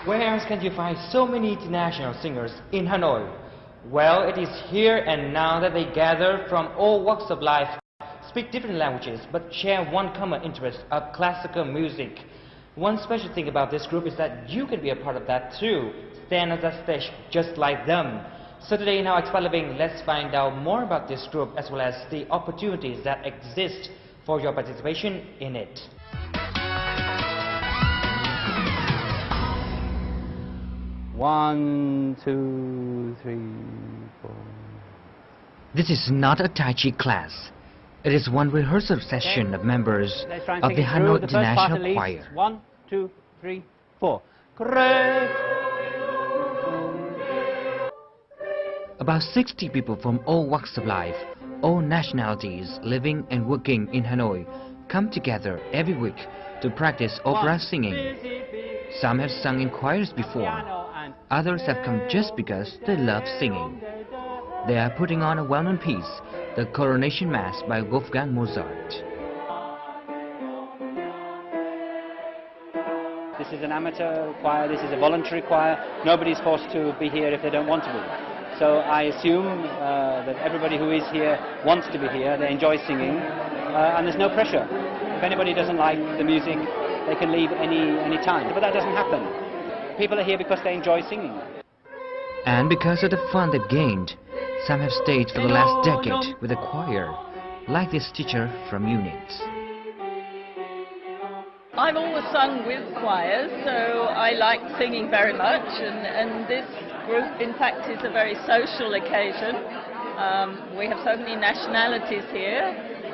Where else can you find so many international singers in Hanoi? Well, it is here and now that they gather from all walks of life, speak different languages, but share one common interest of classical music. One special thing about this group is that you can be a part of that too, stand on that stage just like them. So today in our Expat Living, let's find out more about this group as well as the opportunities that exist for your participation in it. One, two, three, four. This is not a Tai Chi class. It is one rehearsal session of members of the Hanoi International Choir. 1, 2, 3, 4. Correct. About 60 people from all walks of life, all nationalities living and working in Hanoi come together every week to practice opera singing. Some have sung in choirs before. Others have come just because they love singing. They are putting on a well-known piece, the Coronation Mass by Wolfgang Mozart. This is an amateur choir, this is a voluntary choir. Nobody's forced to be here if they don't want to be. So I assume that everybody who is here wants to be here, they enjoy singing, and there's no pressure. If anybody doesn't like the music, they can leave any time. But that doesn't happen. People are here because they enjoy singing. And because of the fun they've gained, some have stayed for the last decade with the choir, like this teacher from Unit. I've always sung with choirs, so I like singing very much, and this group in fact is a very social occasion. We have so many nationalities here,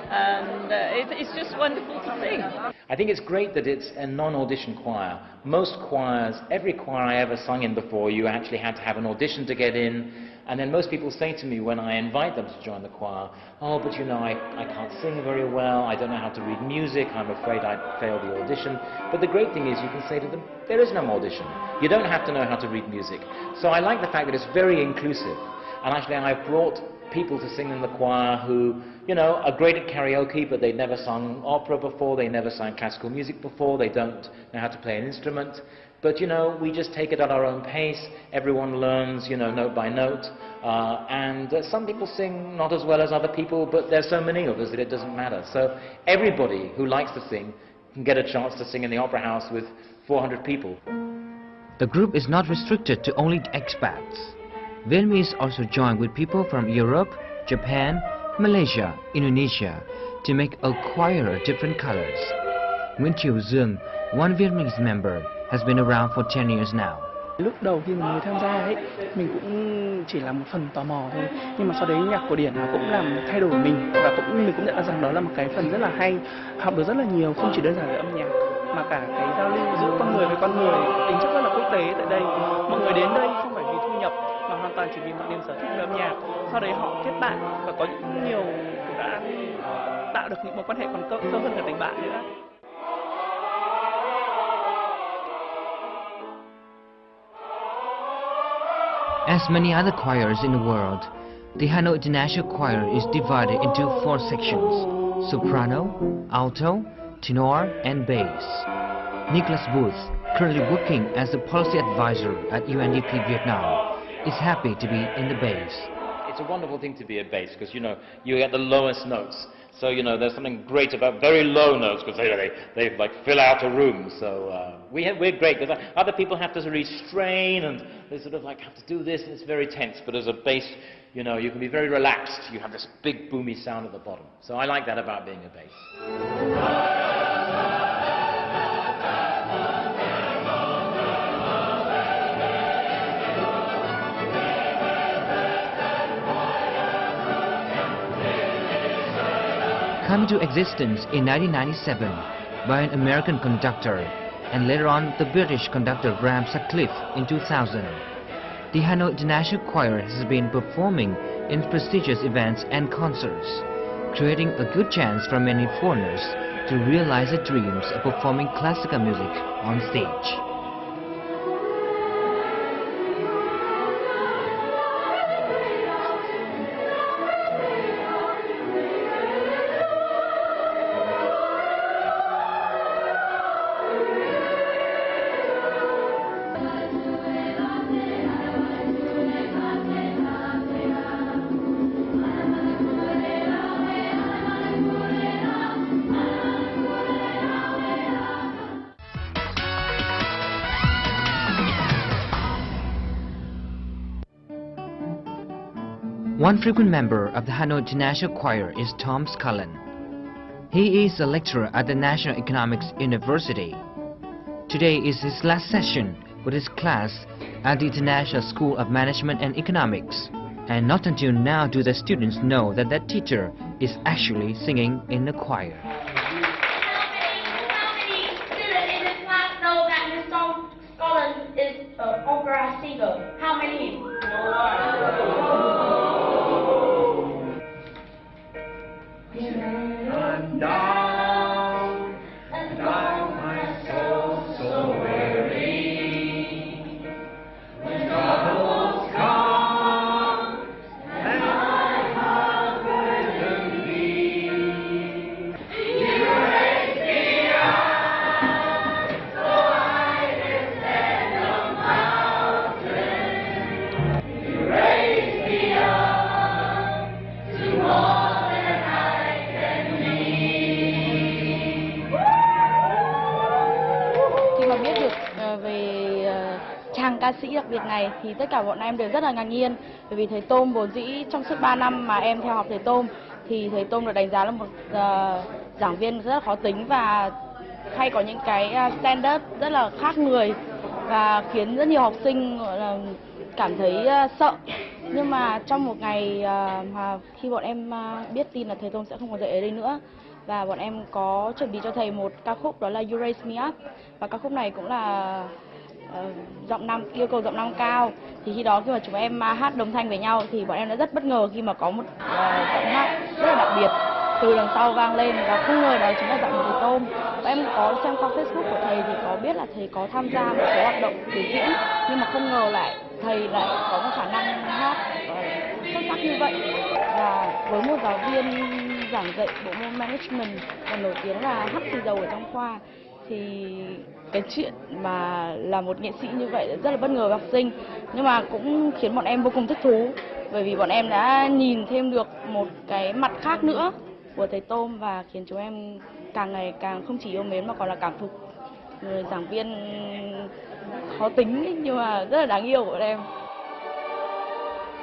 and it's just wonderful to sing. I think it's great that it's a non-audition choir. Most choirs, every choir I ever sung in before, you actually had to have an audition to get in, and then most people say to me when I invite them to join the choir, oh, but you know, I can't sing very well, I don't know how to read music, I'm afraid I'd fail the audition. But the great thing is you can say to them, there is no audition. You don't have to know how to read music. So I like the fact that it's very inclusive. And actually I've brought people to sing in the choir who, you know, are great at karaoke, but they've never sung opera before, they never sang classical music before, they don't know how to play an instrument. But, you know, we just take it at our own pace, everyone learns, you know, note by note, and some people sing not as well as other people, but there's so many of us that it doesn't matter. So everybody who likes to sing can get a chance to sing in the opera house with 400 people. The group is not restricted to only expats. Vietnamese also join with people from Europe, Japan, Malaysia, Indonesia to make a choir of different colors. Nguyễn Triều Dương, one Vietnamese member, has been around for 10 years now. Lúc đầu khi mình tham gia ấy, mình cũng chỉ là một phần tò mò thôi. Nhưng mà sau đấy nhạc cổ điển nó cũng làm thay đổi mình, và mình cũng nhận ra rằng đó là một cái phần rất là hay, học được rất là nhiều, không chỉ đơn giản là âm nhạc mà cả cái giao lưu giữa con người với con người, tính chất rất là quốc tế tại đây. Mọi người đến đây không phải vì thu nhập mà hoàn toàn chỉ vì một niềm sở thích về âm nhạc. Sau đấy họ kết bạn và có nhiều đã tạo được những mối quan hệ còn sâu hơn cả tình bạn nữa. As many other choirs in the world, the Hanoi International Choir is divided into 4 sections: soprano, alto, tenor, and bass. Nicholas Booth, currently working as the policy advisor at UNDP Vietnam, is happy to be in the bass. It's a wonderful thing to be a bass because, you know, you get the lowest notes. So, you know, there's something great about very low notes because they like fill out a room. So we're great because other people have to restrain and they sort of like have to do this and it's very tense. But as a bass, you know, you can be very relaxed. You have this big boomy sound at the bottom. So I like that about being a bass. Come into existence in 1997 by an American conductor and later on the British conductor Graham Sutcliffe in 2000. The Hanoi International Choir has been performing in prestigious events and concerts, creating a good chance for many foreigners to realize their dreams of performing classical music on stage. One frequent member of the Hanoi International Choir is Tom Scullin. He is a lecturer at the National Economics University. Today is his last session with his class at the International School of Management and Economics. And not until now do the students know that that teacher is actually singing in the choir. How many students in this class know that Mr. Scullin is an opera singer? How many? I'm down, my soul so weary. When troubles come, and my heart burden be. You raise me up, so I can stand on mountains. You raise me up to more. Khi mà biết được về chàng ca sĩ đặc biệt này thì tất cả bọn em đều rất là ngạc nhiên, bởi vì thầy Tôm vốn dĩ trong suốt 3 năm mà em theo học thầy Tôm thì thầy Tôm được đánh giá là một giảng viên rất là khó tính và hay có những cái stand-up rất là khác người và khiến rất nhiều học sinh cảm thấy sợ. Nhưng mà trong một ngày mà khi bọn em biết tin là thầy Tôm sẽ không còn dạy ở đây nữa và bọn em có chuẩn bị cho thầy một ca khúc đó là You Raise Me Up, và ca khúc này cũng là yêu cầu giọng nam cao. Thì khi đó khi mà chúng em hát đồng thanh với nhau thì bọn em đã rất bất ngờ khi mà có một giọng hát rất là đặc biệt từ đằng sau vang lên và không ngờ đó chính là giọng của thầy Tôm. Và em có xem qua Facebook của thầy thì có biết là thầy có tham gia một số hoạt động biểu diễn, nhưng mà không ngờ thầy lại có một khả năng hát xuất sắc như vậy. Và với một giáo viên giảng dạy bộ môn management và nổi tiếng là hắc xì dầu ở trong khoa thì cái chuyện mà là một nghệ sĩ như vậy rất là bất ngờ với học sinh, nhưng mà cũng khiến bọn em vô cùng thích thú bởi vì bọn em đã nhìn thêm được một cái mặt khác nữa của thầy Tôm và khiến chúng em càng ngày càng không chỉ yêu mến mà còn là cảm phục người giảng viên khó tính ấy, nhưng mà rất là đáng yêu của bọn em.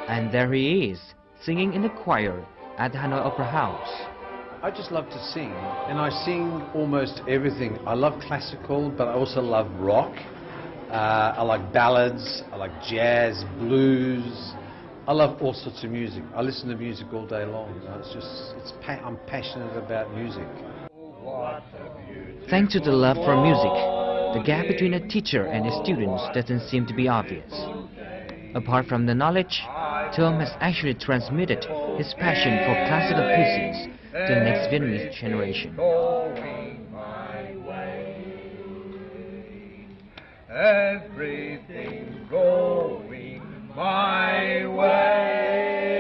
And there he is, singing in the choir at the Hanoi Opera House. I just love to sing, and I sing almost everything. I love classical, but I also love rock. I like ballads, I like jazz, blues. I love all sorts of music. I listen to music all day long. I'm passionate about music. Thanks to the love for music, the gap between a teacher and his students doesn't seem to be obvious. Apart from the knowledge, Tom has actually transmitted his passion for classical pieces to the next Vietnamese generation. Everything's going my way.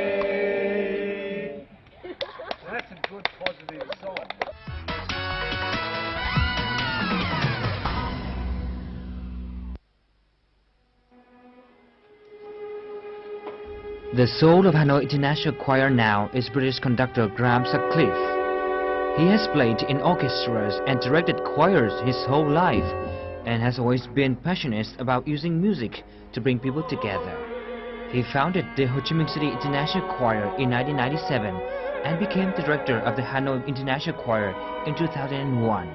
That's a good positive song. The soul of Hanoi International Choir now is British conductor Graham Sutcliffe. He has played in orchestras and directed choirs his whole life and has always been passionate about using music to bring people together. He founded the Ho Chi Minh City International Choir in 1997 and became the director of the Hanoi International Choir in 2001.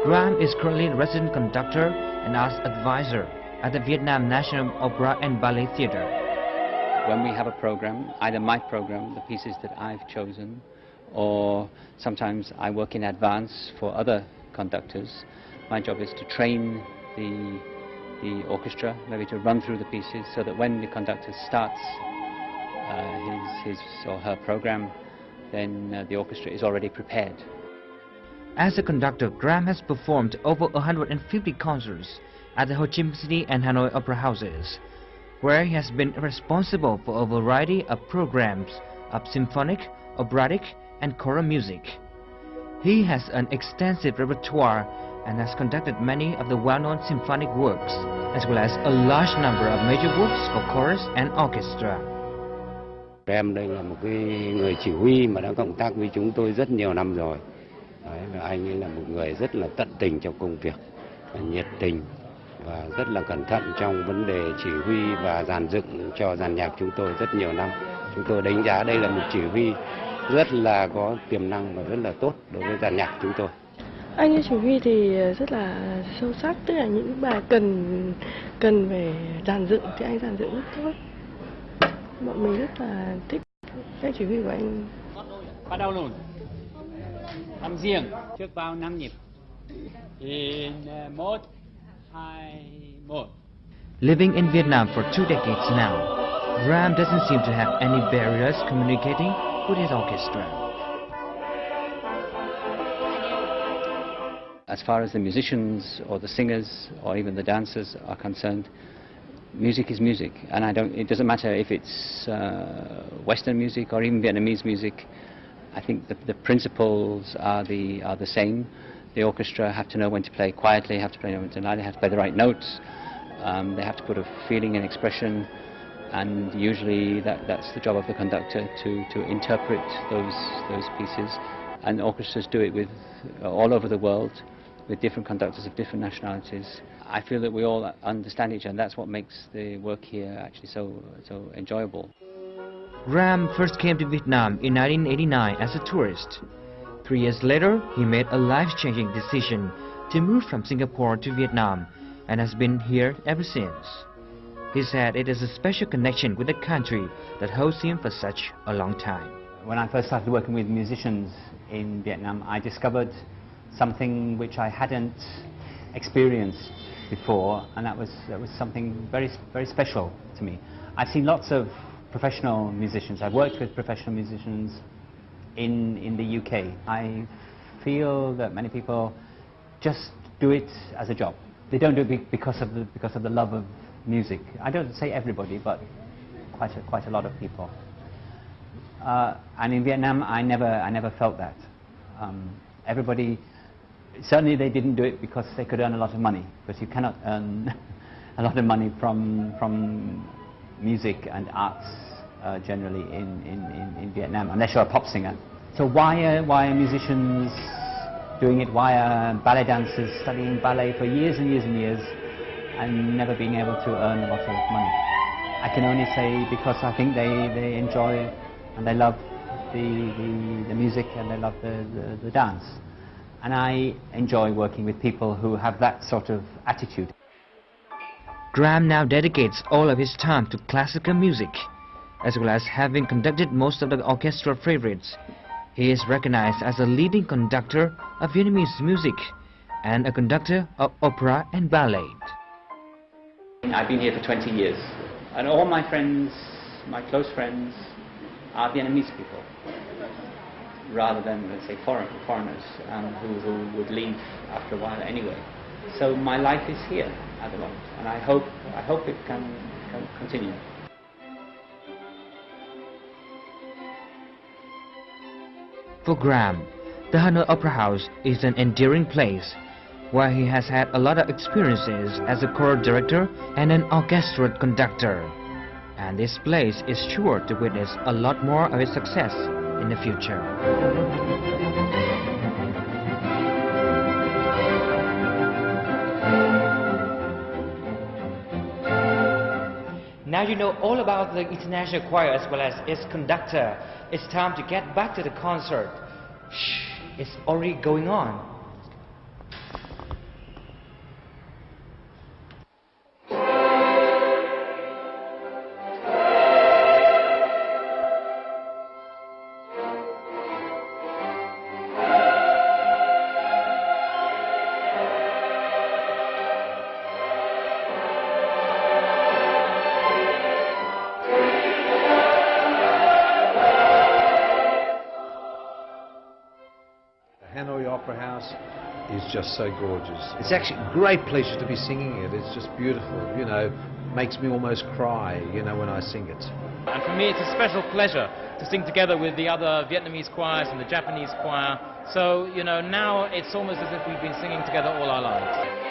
Graham is currently a resident conductor and arts advisor at the Vietnam National Opera and Ballet Theatre. When we have a program, either my program, the pieces that I've chosen, or sometimes I work in advance for other conductors, my job is to train the orchestra, maybe to run through the pieces so that when the conductor starts his or her program, then the orchestra is already prepared. As a conductor, Graham has performed over 150 concerts at the Ho Chi Minh City and Hanoi Opera Houses, where he has been responsible for a variety of programs of symphonic, operatic and choral music. He has an extensive repertoire and has conducted many of the well-known symphonic works, as well as a large number of major works for chorus and orchestra. Em đây là một cái người chỉ huy mà đã cộng tác với chúng tôi rất nhiều năm rồi. Đấy, và anh ấy là một người rất là tận tình trong công việc, nhiệt tình, và rất là cẩn thận trong vấn đề chỉ huy và dàn dựng cho dàn nhạc chúng tôi rất nhiều năm. Chúng tôi đánh giá đây là một chỉ huy rất là có tiềm năng và rất là tốt đối với dàn nhạc chúng tôi. Anh ấy chỉ huy thì rất là sâu sắc, tức là những bài cần về dàn dựng thì anh dàn dựng rất tốt. Bọn mình rất là thích cách chỉ huy của anh. Bắt đầu luôn. Làm riêng trước vào 5 nhịp. In 1, 2, 1. Living in Vietnam for 2 decades now, Ram doesn't seem to have any barriers communicating with his orchestra. As far as the musicians or the singers or even the dancers are concerned, music is music, and it doesn't matter if it's Western music or even Vietnamese music. I think the principles are the same. The orchestra have to know when to play quietly, have to play when to loudly, have to play the right notes. They have to put a feeling and expression, and usually that's the job of the conductor to interpret those pieces. And orchestras do it with all over the world, with different conductors of different nationalities. I feel that we all understand each other, and that's what makes the work here actually so enjoyable. Ram first came to Vietnam in 1989 as a tourist. 3 years later, he made a life-changing decision to move from Singapore to Vietnam and has been here ever since. He said it is a special connection with the country that holds him for such a long time. When I first started working with musicians in Vietnam, I discovered something which I hadn't experienced before, and that was something very, very special to me. I've seen lots of professional musicians. I've worked with professional musicians in the UK. I feel that many people just do it as a job. They don't do it because of the love of music. I don't say everybody, but quite a lot of people. And in Vietnam, I never felt that. Everybody, certainly they didn't do it because they could earn a lot of money, because you cannot earn a lot of money from music and arts generally in Vietnam, unless you're a pop singer. So why are musicians doing it? Why are ballet dancers studying ballet for years and years and years and never being able to earn a lot of money? I can only say because I think they enjoy and they love the music and they love the dance. And I enjoy working with people who have that sort of attitude. Graham now dedicates all of his time to classical music, as well as having conducted most of the orchestral favorites. He is recognized as a leading conductor of Vietnamese music and a conductor of opera and ballet. I've been here for 20 years, and all my friends, my close friends, are Vietnamese people, rather than, let's say, foreigners who would leave after a while anyway. So my life is here at the moment, and I hope it can continue. For Graham, the Hanoi Opera House is an endearing place where he has had a lot of experiences as a choral director and an orchestral conductor. And this place is sure to witness a lot more of his success in the future. Now you know all about the international choir as well as its conductor. It's time to get back to the concert. Shh, it's already going on. Hanoi Opera House is just so gorgeous. It's actually a great pleasure to be singing it. It's just beautiful, you know, makes me almost cry, you know, when I sing it. And for me it's a special pleasure to sing together with the other Vietnamese choirs and the Japanese choir. So, you know, now it's almost as if we've been singing together all our lives.